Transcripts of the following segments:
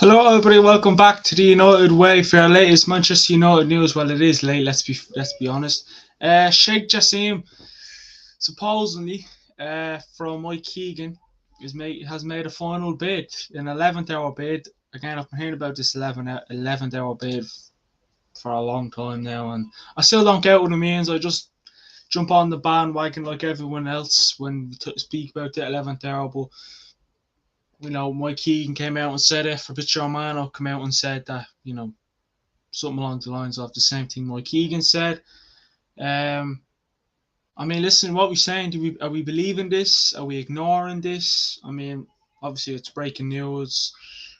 Hello, everybody. Welcome back to the United Way for our latest Manchester United news. Well, it is late. Let's be honest. Sheikh Jassim supposedly from Mike Keegan has made a final bid, an 11th hour bid. Again, I've been hearing about this 11th hour bid for a long time now, and I still don't get what it means. I just jump on the bandwagon like everyone else when we speak about the 11th hour, but Mike Keegan came out and said it. Fabrizio Romano came out and said that, something along the lines of the same thing Mike Keegan said. Listen, what we're saying, are we believing this? Are we ignoring this? Obviously it's breaking news.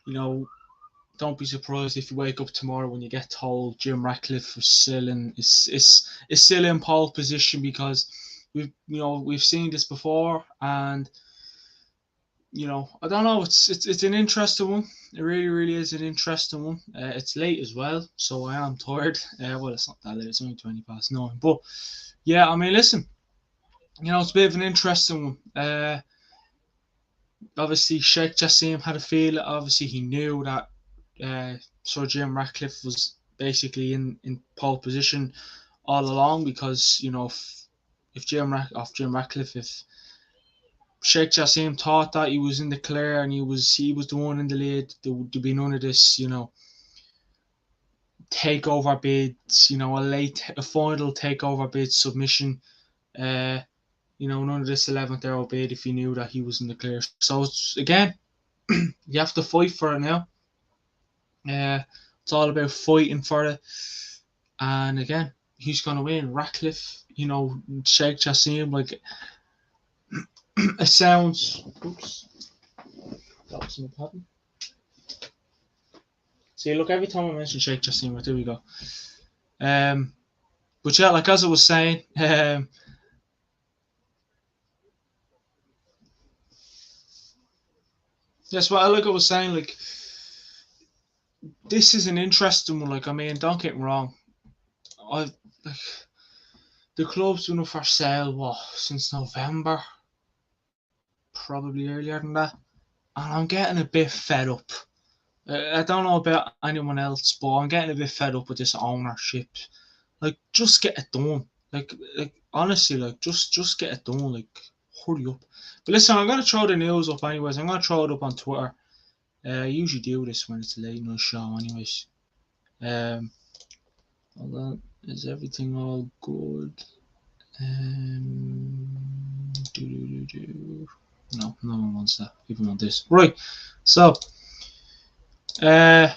Don't be surprised if you wake up tomorrow when you get told Jim Ratcliffe is still in pole position, because we've seen this before. And I don't know. It's an interesting one. It really, really is an interesting one. It's late as well, so I am tired. Well, it's not that late. It's only 20 past 9. But yeah, listen. It's a bit of an interesting one. Obviously, Sheikh Jassim had a feel. Obviously, he knew that Sir Jim Ratcliffe was basically in pole position all along, because if Jim Ratcliffe, if Sheikh Jassim thought that he was in the clear and he was the one in the lead, there'd be none of this, takeover bids, a final takeover bid submission. Uh, none of this 11th hour bid if he knew that he was in the clear. So it's, again, you have to fight for it now. It's all about fighting for it. And again, who's gonna win? Ratcliffe, Sheikh Jassim, like. It sounds. Oops. That wasn't a problem. See, look, every time I mention Sheikh Jassim, there we go. But yeah, like as I was saying, yes, well, like I was saying, like, this is an interesting one. Like, don't get me wrong. I've like the club's been up for sale since November, probably earlier than that, and I'm getting a bit fed up. I don't know about anyone else, but I'm getting a bit fed up with this ownership. Like, just get it done. Like honestly, like just get it done. Like, hurry up. But listen, I'm gonna throw the news up anyways. I'm gonna throw it up on Twitter. I usually do this when it's a late night show, anyways. Hold on. Is everything all good? No, no one wants that. People want this. Right. So, no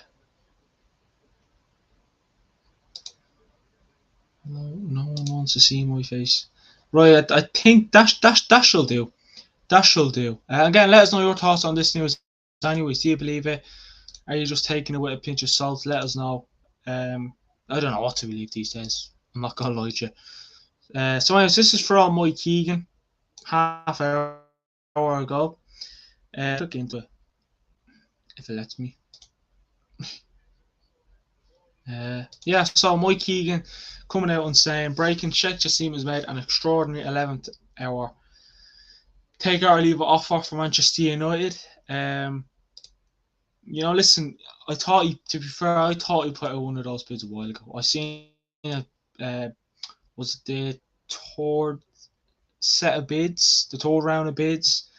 one wants to see my face. Right. I think that shall do. That shall do. Again, let us know your thoughts on this news. Anyways, do you believe it? Are you just taking it with a pinch of salt? Let us know. I don't know what to believe these days. I'm not gonna lie to you. So anyways, this is from Mike Keegan, half hour ago. Look into it, if it lets me. Yeah, so Mike Keegan coming out and saying, breaking, Sheikh Jassim has made an extraordinary 11th hour take it or leave it offer for Manchester United. Listen, to be fair, I thought he put out one of those bids a while ago. I seen it, was it the third set of bids, the third round of bids.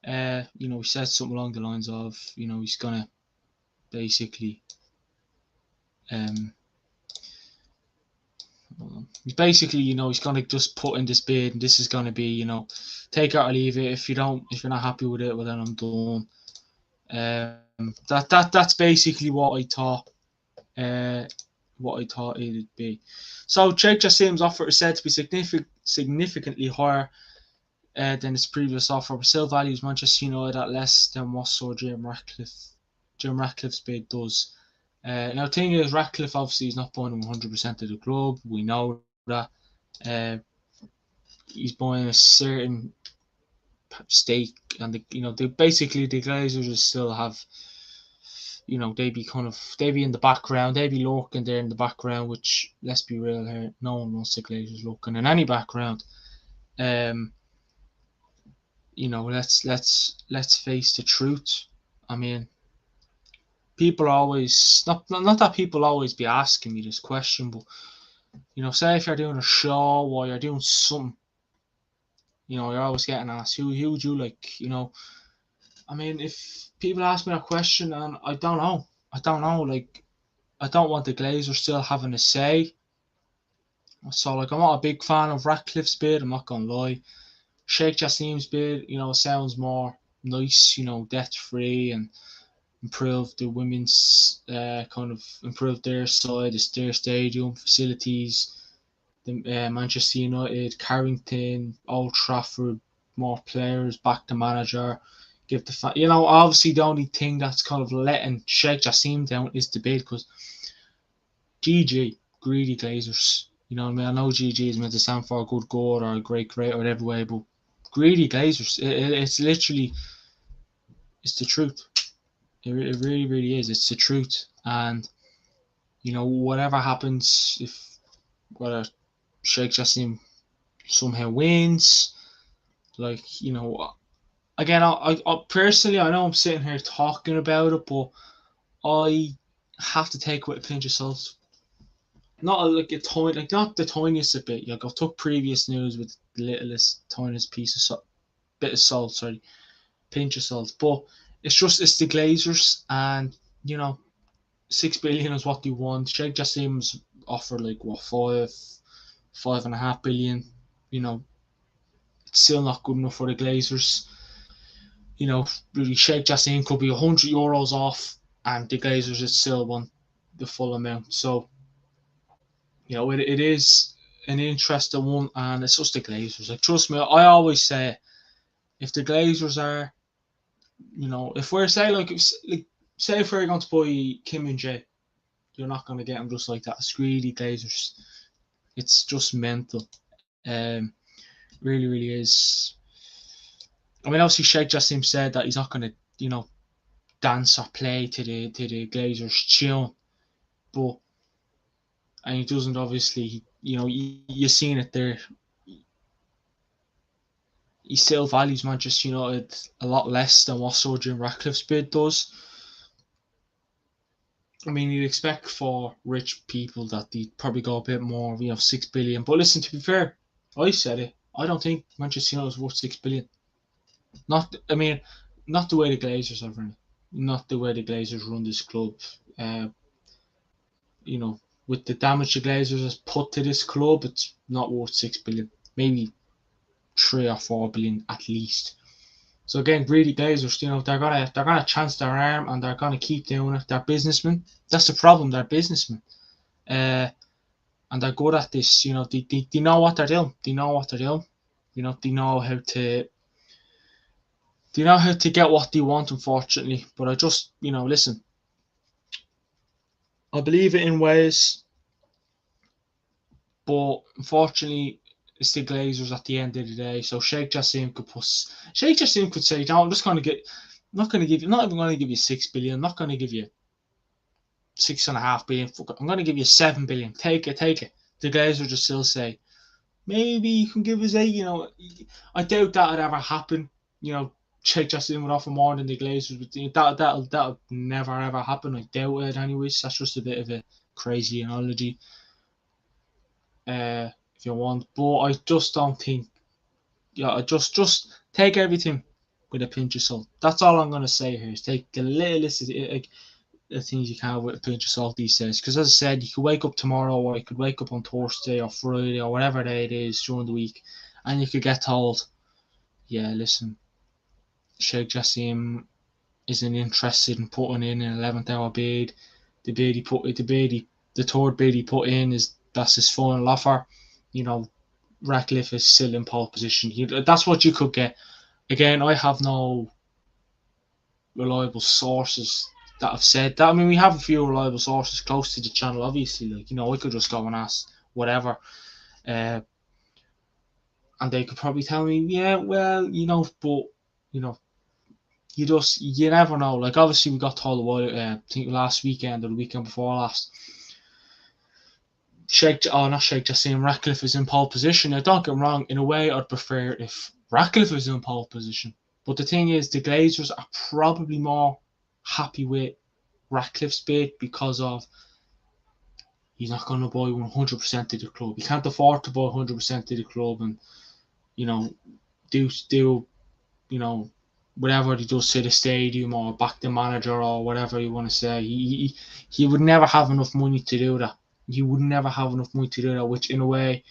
He said something along the lines of, he's gonna basically, he's gonna just put in this bid, and this is gonna be, take it or leave it. If you're not happy with it, well then I'm done. That's basically what I thought. It'd be. So Sheikh Jassim's offer is said to be significantly higher than his previous offer, but still values Manchester United at less than what Sir Jim Ratcliffe's bid does. Now, the thing is, Ratcliffe obviously is not buying 100% of the club. We know that. He's buying a certain stake, and the Glazers will still have. They be in the background, they be lurking there in the background, which, let's be real here, no one wants the Glazers looking in any background. Let's face the truth. people always not that people always be asking me this question, but say if you're doing a show or you're doing something, you're always getting asked who would you like, I mean, if people ask me a question and I don't know, like I don't want the Glazers still having a say. So like I'm not a big fan of Ratcliffe's bid, I'm not gonna lie. Sheikh Jassim's bid, sounds more nice, debt free and improve the women's kind of improve their side, their stadium facilities, the Manchester United, Carrington, Old Trafford, more players, back the manager, give the obviously the only thing that's kind of letting Sheikh Jassim down is the bid because GG greedy Glazers. You know what I mean? I know GG is meant to stand for a good goal or a great or whatever way, but greedy Glazers. It's literally it's the truth. It really, really is. It's the truth. And, whatever happens, if whether Sheikh Jassim somehow wins, like, again, I personally, I know I'm sitting here talking about it, but I have to take it with a pinch of salt. Not like a tiny, like not the tiniest of bit. Like I've took previous news with the littlest, tiniest piece of bit of salt, sorry, pinch of salt. But it's the Glazers, and 6 billion is what they want. Sheikh Jassim's offered like what 5.5 billion. It's still not good enough for the Glazers. Really Sheikh Jassim could be €100 off, and the Glazers would still want the full amount. So it is an interesting one, and it's just the Glazers. Like trust me, I always say if the Glazers are, if we're say if we're going to buy Kim and Jay, you're not going to get them just like that. It's greedy Glazers. It's just mental. Um, really, really is. I mean, obviously, Sheikh Jassim said that he's not going to, dance or play to the Glazers' tune, but and he doesn't obviously, you've seen it there. He still values Manchester United a lot less than what Sir Jim Ratcliffe's bid does. I mean, you'd expect for rich people that they'd probably go a bit more, 6 billion. But listen, to be fair, I said it. I don't think Manchester United is worth 6 billion. I mean, not the way the Glazers are running, not the way the Glazers run this club. Uh, you know, with the damage the Glazers has put to this club, it's not worth 6 billion. Maybe 3 or 4 billion at least. So again, greedy Glazers, they're gonna chance their arm and they're gonna keep doing it. They're businessmen. That's the problem. They're businessmen, and they're good at this. They know what they're doing. They know what they're doing. They know how to. They know how to get what they want. Unfortunately, but I just, listen. I believe it in ways, but unfortunately, it's the Glazers at the end of the day. So Sheikh Jassim could say, "No, I'm just going to get. I'm not going to give you. I'm not even going to give you 6 billion. I'm not going to give you 6.5 billion. I'm going to give you 7 billion. Take it, take it." The Glazers just still say, "Maybe you can give us 8." I doubt that would ever happen. Sheikh Jassim would offer more than the Glazers. But that'll never ever happen. I doubt it. Anyways, that's just a bit of a crazy analogy. If you want, but I just don't think. I just take everything with a pinch of salt. That's all I'm gonna say here. Is take the littlest the things you can with a pinch of salt these days. Because as I said, you could wake up tomorrow, or you could wake up on Thursday or Friday or whatever day it is during the week, and you could get told, "Yeah, listen, Sheikh Jassim isn't interested in putting in an 11th hour bid. The third bid he put in that's his final offer." Ratcliffe is still in pole position. That's what you could get. Again, I have no reliable sources that have said that. I mean, we have a few reliable sources close to the channel, obviously. I could just go and ask whatever, uh, and they could probably tell me, yeah, well, but you know, you never know. Like obviously, we got told a while, I think last weekend or the weekend before last. Not Sheikh Jassim, Ratcliffe is in pole position. Now, don't get me wrong, in a way, I'd prefer if Ratcliffe was in pole position. But the thing is, the Glazers are probably more happy with Ratcliffe's bid because of he's not going to buy 100% of the club. He can't afford to buy 100% of the club and, you know, do whatever he does to the stadium or back the manager or whatever you want to say. He would never have enough money to do that. He would never have enough money to do that, which in a way,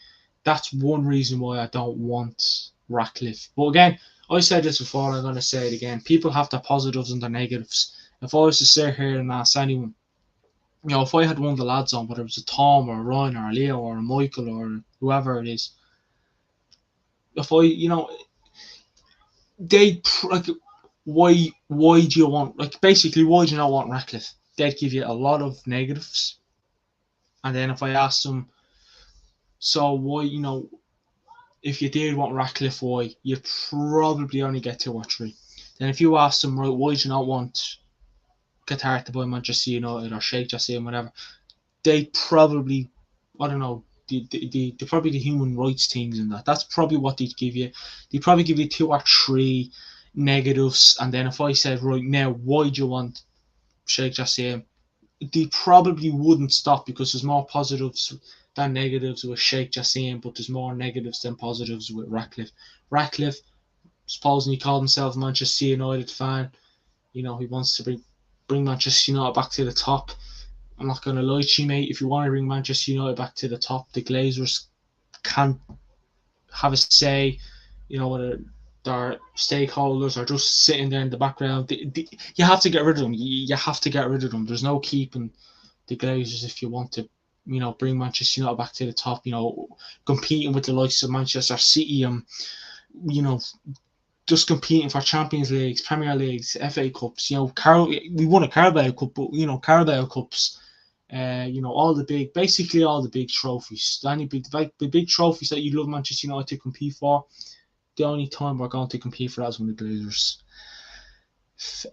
that's one reason why I don't want Ratcliffe. But again, I said this before and I'm going to say it again. People have their positives and their negatives. If I was to sit here and ask anyone, if I had one of the lads on, whether it was a Tom or a Ryan or a Leo or a Michael or whoever it is, if I, they like, why do you want, like, basically, why do you not want Ratcliffe? They'd give you a lot of negatives, and then if I asked them, so why, if you did want Ratcliffe, why, you'd probably only get 2 or 3. Then if you ask them, right, why do you not want Qatar to buy Manchester United or Sheikh Jassim, whatever, they probably, I don't know, the probably the human rights things and that. That's probably what they'd give you. They'd probably give you 2 or 3 negatives, and then if I said, right now, why do you want Sheikh Jassim, they probably wouldn't stop because there's more positives than negatives with Sheikh Jassim, but there's more negatives than positives with Ratcliffe. Ratcliffe, supposing he called himself a Manchester United fan, he wants to bring Manchester United back to the top. I'm not going to lie to you, mate. If you want to bring Manchester United back to the top, the Glazers can't have a say. Whether their stakeholders are just sitting there in the background. You have to get rid of them. You have to get rid of them. There's no keeping the Glazers if you want to, bring Manchester United back to the top. Competing with the likes of Manchester City and, just competing for Champions Leagues, Premier Leagues, FA Cups. We won a Carabao Cup, but Carabao Cups. Basically all the big trophies. The big trophies that you'd love Manchester United to compete for. The only time we're going to compete for that is when the Glazers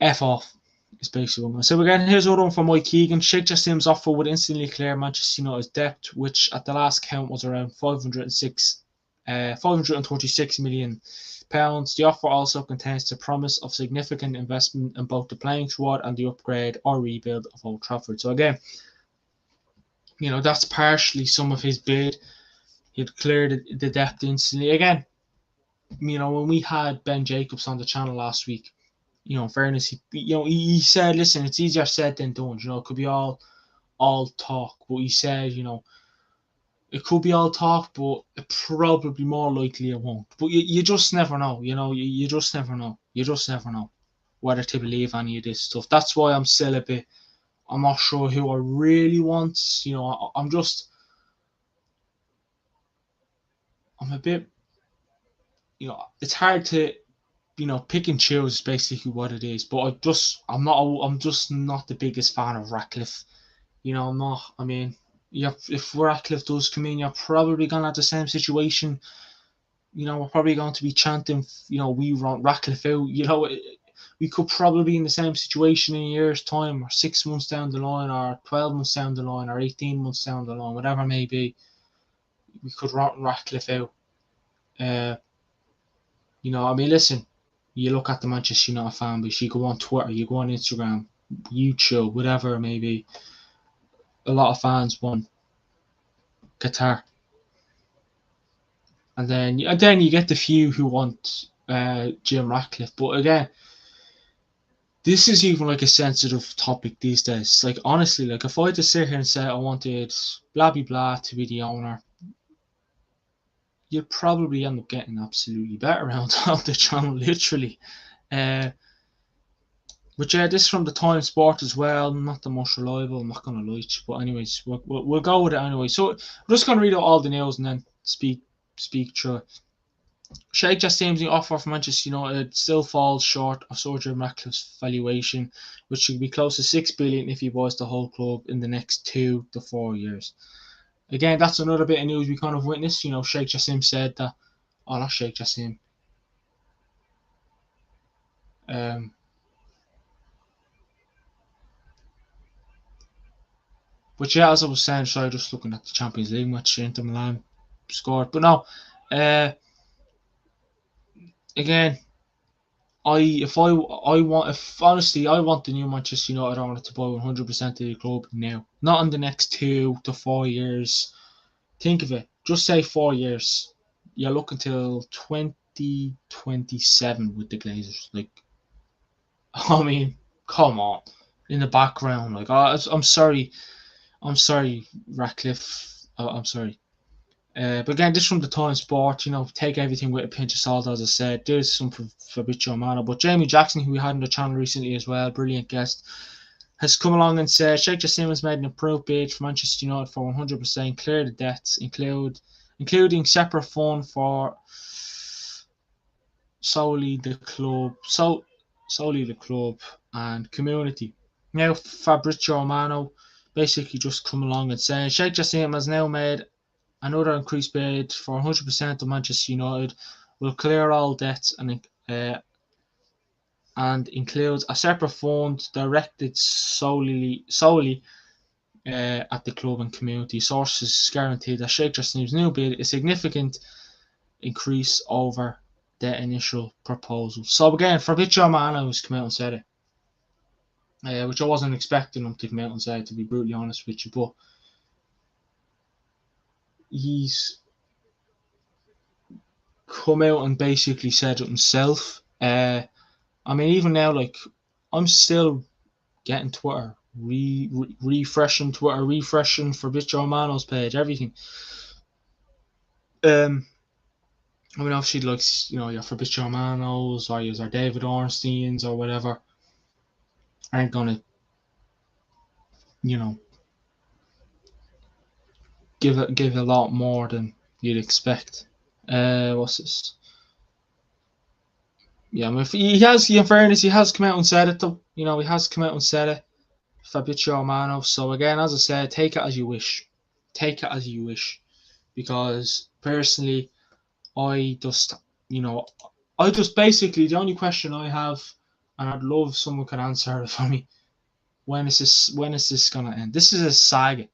F off. It's basically what I'm going to say. Again, here's another one from Mike Keegan. Sheikh Jassim's offer would instantly clear Manchester United's debt, which at the last count was around 536 million pounds. The offer also contains the promise of significant investment in both the playing squad and the upgrade or rebuild of Old Trafford. So again, that's partially some of his bid. He'd clear the debt instantly. Again, when we had Ben Jacobs on the channel last week, in fairness, he said, listen, it's easier said than done. It could be all talk, but he said, it could be all talk, but it probably more likely it won't. But you just never know. You just never know. You just never know whether to believe any of this stuff. That's why I'm still a bit. I'm not sure who I really want. I'm a bit. It's hard to, pick and choose is basically what it is. But I'm just not the biggest fan of Ratcliffe. I'm not. I mean, if Ratcliffe does come in, you're probably gonna have the same situation. We're probably going to be chanting, we want Ratcliffe out. We could probably be in the same situation in a year's time, or 6 months down the line, or 12 months down the line, or 18 months down the line, whatever it may be. We could want Ratcliffe out. Listen, you look at the Manchester United fan base, you go on Twitter, you go on Instagram, YouTube, whatever it may be. A lot of fans want Qatar. And then you get the few who want Jim Ratcliffe. But again, this is even like a sensitive topic these days. Like, honestly, like, if I had to sit here and say I wanted blah blah blah to be the owner, you'd probably end up getting absolutely better around on the channel, literally. But yeah, this is from the Time Sport as well. Not the most reliable, I'm not going to lie to you. But anyways, we'll go with it anyway. So I'm just going to read out all the news and then speak through it. Sheikh Jassim's offer for Manchester United still falls short of Sir Jim Ratcliffe's valuation, which should be close to $6 billion if he buys the whole club in the next 2 to 4 years. Again, that's another bit of news we kind of witnessed. Sheikh Jassim said that. Oh, not Sheikh Jassim. But yeah, as I was saying, sorry, just looking at the Champions League match, Inter Milan scored. But no, again, if honestly I want the new Manchester United owner to buy 100% of the club now, not in the next 2 to 4 years. Think of it. Just say 4 years. You're looking till 2027 with the Glazers. Like, I mean, come on. In the background, like, I'm sorry, Ratcliffe. I'm sorry. But again, just from the time sport, take everything with a pinch of salt, as I said. There's some for Fabrizio Romano. But Jamie Jackson, who we had on the channel recently as well, brilliant guest, has come along and said Sheikh Jassim has made an approved bid for Manchester United for 100%, clear the debts, including separate fund for solely the club, solely the club and community. Now Fabrizio Romano basically just come along and saying Sheikh Jassim has now made another increased bid for 100% of Manchester United, will clear all debts and includes a separate fund directed solely at the club and community. Sources guaranteed that Sheikh Jassim's new bid is a significant increase over the initial proposal. So again, Fabrizio Romano has come out and said it, which I wasn't expecting him to come out and say, to be brutally honest with you, but he's come out and basically said it himself. I mean, even now, like, I'm still getting Twitter, refreshing Twitter, refreshing Fabrizio Romano's page, everything. I mean, obviously, like, your Fabrizio Romano's or your David Ornstein's or whatever aren't gonna, you know, give a lot more than you'd expect. What's this? Yeah, I mean, he has. In fairness, he has come out and said it though. He has come out and said it. Fabrizio Romano. So again, as I said, take it as you wish. Take it as you wish. Because personally, I just, basically the only question I have, and I'd love someone could answer it for me. When is this gonna end? This is a saga.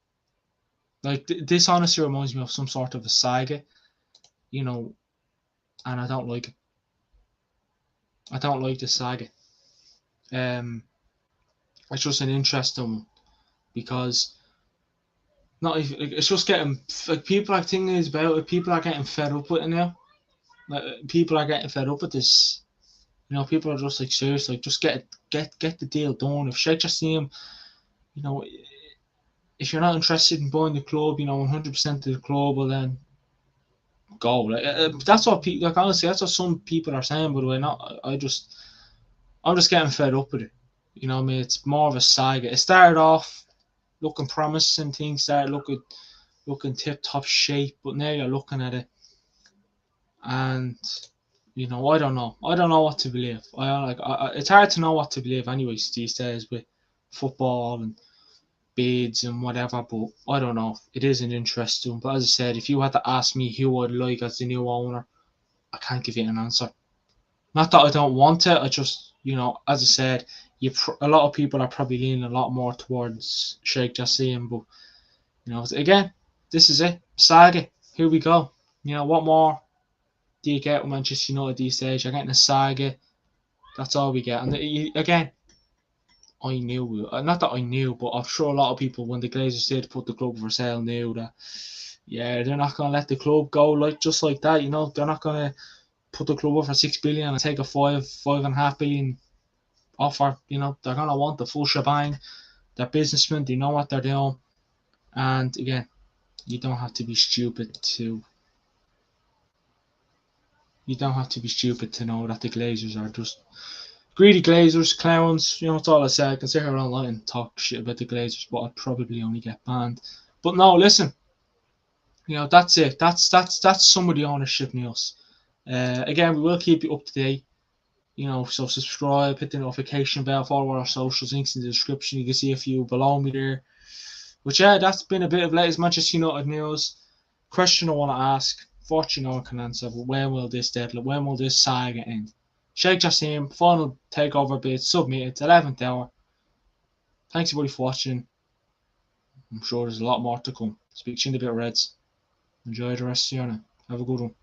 Like this honestly reminds me of some sort of a saga, and I don't like it. I don't like the saga. It's just an interesting one because not even, like, it's just getting, like, people are thinking about it. People are getting fed up with it now. Like, people are getting fed up with this. People are just like, serious, like, just get the deal done. If Sheikh Jassim, you know, if you're not interested in buying the club, 100% of the club, well then go. Like, that's what people, like, honestly, that's what some people are saying. By the way, not I'm just getting fed up with it. I mean, it's more of a saga. It started off looking promising, things started looking tip top shape, but now you're looking at it, and I don't know. I don't know what to believe. It's hard to know what to believe, anyways, these days with football and bids and whatever. But I don't know. It isn't interesting. But as I said, if you had to ask me who I'd like as the new owner, I can't give you an answer. Not that I don't want it. I just, as I said, a lot of people are probably leaning a lot more towards Sheikh Jassim. But again, this is it. Saga. Here we go. What more do you get with Manchester United these days? You're getting a saga. That's all we get. And again, I knew, not that I knew, but I'm sure a lot of people, when the Glazers did put the club for sale, knew that, yeah, they're not going to let the club go just like that. They're not going to put the club up for 6 billion and take a 5.5 billion offer. They're going to want the full shebang. They're businessmen. They know what they're doing. And again, you don't have to be stupid to know that the Glazers are just greedy Glazers, clowns. That's all I say. I can sit here online and talk shit about the Glazers, but I'd probably only get banned. But no, listen. That's it. That's some of the ownership news. Again, we will keep you up to date. So subscribe, hit the notification bell, follow our socials, links in the description. You can see a few below me there. But yeah, that's been a bit of latest Manchester United news. Question I want to ask, fortunately no one can answer, but when will this saga end? Sheikh Jassim, final takeover bid submitted, 11th hour. Thanks everybody for watching. I'm sure there's a lot more to come. Speak to you in a bit, Reds. Enjoy the rest of your night. Have a good one.